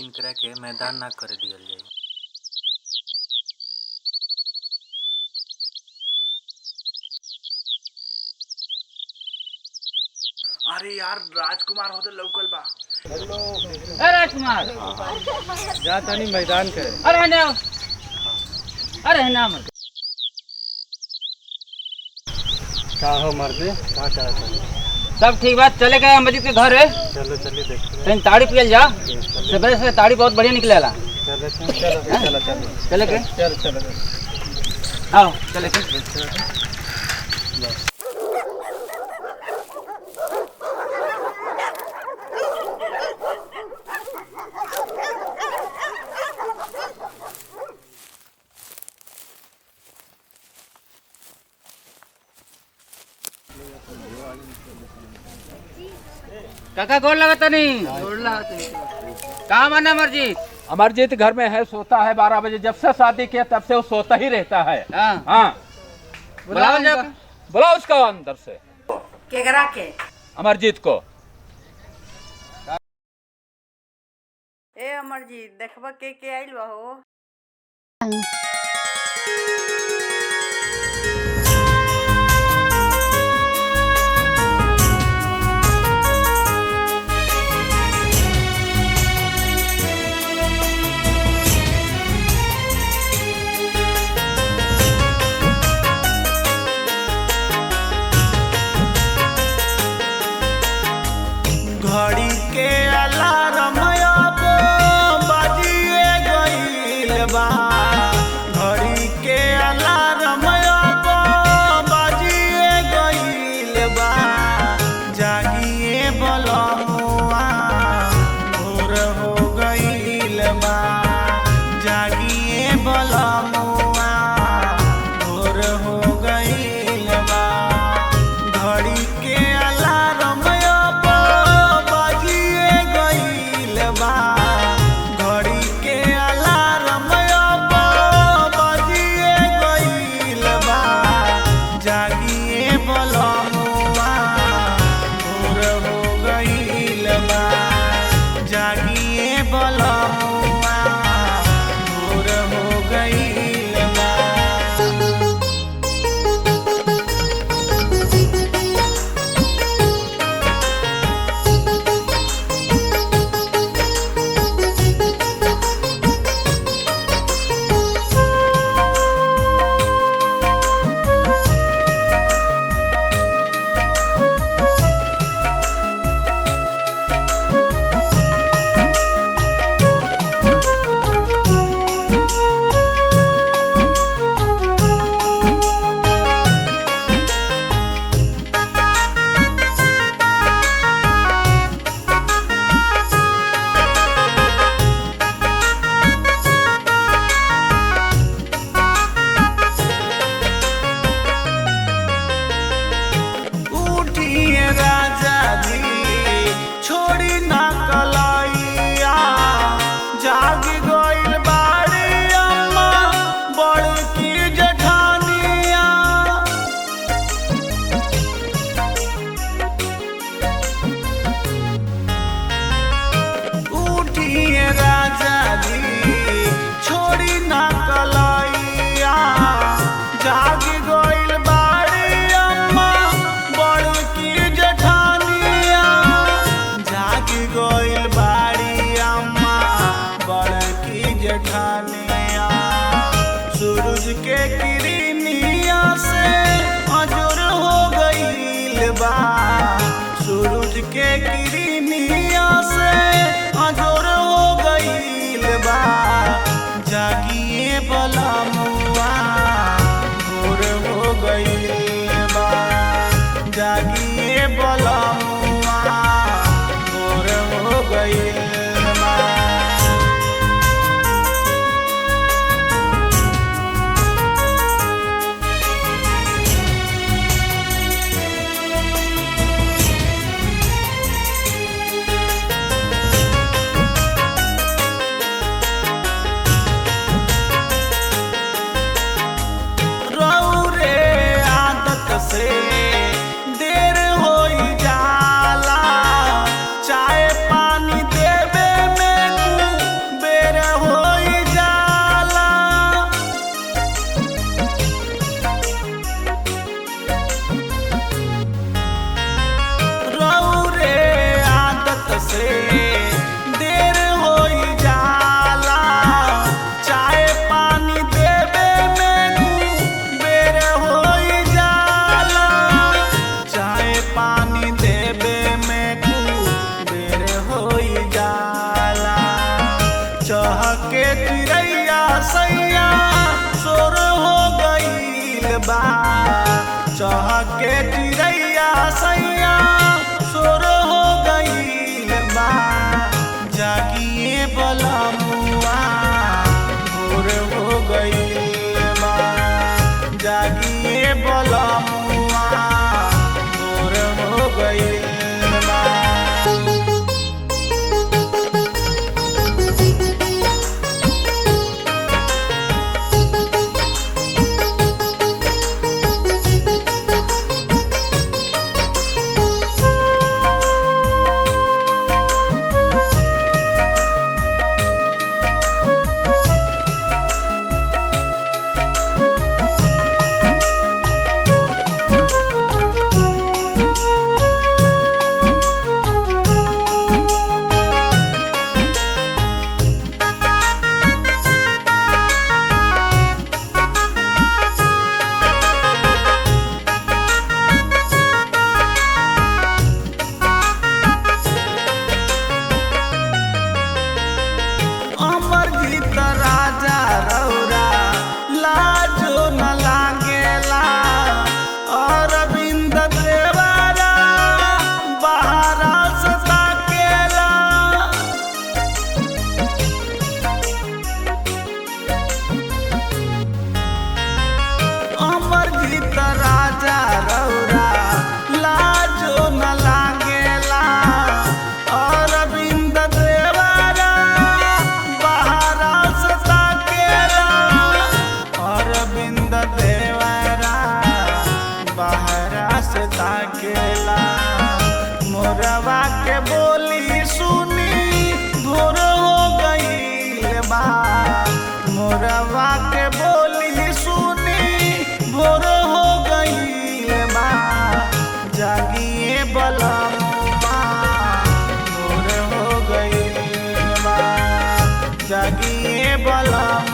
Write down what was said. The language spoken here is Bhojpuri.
इनकरा के मैदान ना करे दियल जाई। अरे यार राजकुमार होते लौकल बा। अरे राजकुमार जा तानी मैदान करे। अरे ना अरे ना मत का हो मर्दे का चाहत है? सब ठीक बात चले गए अमरजीत के घर है। चलो चलिए देखते कहीं ताड़ी पियल जा सुबह से ताड़ी बहुत बढ़िया निकलेला। चलो चलो चलो चलो चले के चलो चलो आओ चले के काका गोल लगाता नहीं कहाँ माना अमरजीत? अमरजीत घर में है, सोता है 12 बजे। जब से शादी किया तब से वो सोता ही रहता है। हाँ हाँ बुलाओ जाओ। बुलाओ उसको अंदर से। केकरा के? अमरजीत को। ए अमरजीत देखबा के आइल बा हो। घड़ी के अलार्म अब बाजिए गइल बा। घड़ी के अलार्म अब बाजिए गइल बा। जागिए बलमुआ भोर हो गइल बा। जागिए बलमुआ भोर हो गइल बा। घड़ी के अलार्म अब बाजिए गइल बा। घड़ी के अलार्म अब बाजिए गइल बा। जागिए बलमुआ भोर हो गइल बा। जागिए बलमुआ भोर हो गइल बा। उठिए राजा जी छोड़ी ना कलैया। जाग गइल बाड़ी अम्मा बड़की जेठानिया। उठिए राजा जी छोड़ी ना कलैया। जाग गइल बाड़ी अम्मा बड़की जेठानिया। जाग गइल बाड़ी अम्मा बड़की जेठानिया। सूरज के किरनिया से अजोर हो गइल बा। सूरज के किरनिया से अजोर हो गइल बा। जागिए बलमुआ भोर हो गइल बा। जागिए बलमुआ भोर हो गइल बा। रौरे आदत से देर चहके चिड़ैया सैया सोर हो गईल बा जागिए बलमुआ भोर हो गईल बा जागिए बलमुआ भोर हो गईल बा। अमरजीत राजा रौरा लाजो न लागेला अरविंद देवरा बहरा से ताकेला। अमरजीत राजा रौरा लाजो न लागेला अरविंद देवरा बहरा से ताकेला अरविंद देवरा बहरा से ताकेला। मोरवा के बोली सुनी भोर हो गईल बा मोरवा के बोली सुनी भोर हो गईल बा जागिए बलमुआ भोर हो गईल बा जागिए बलमुआ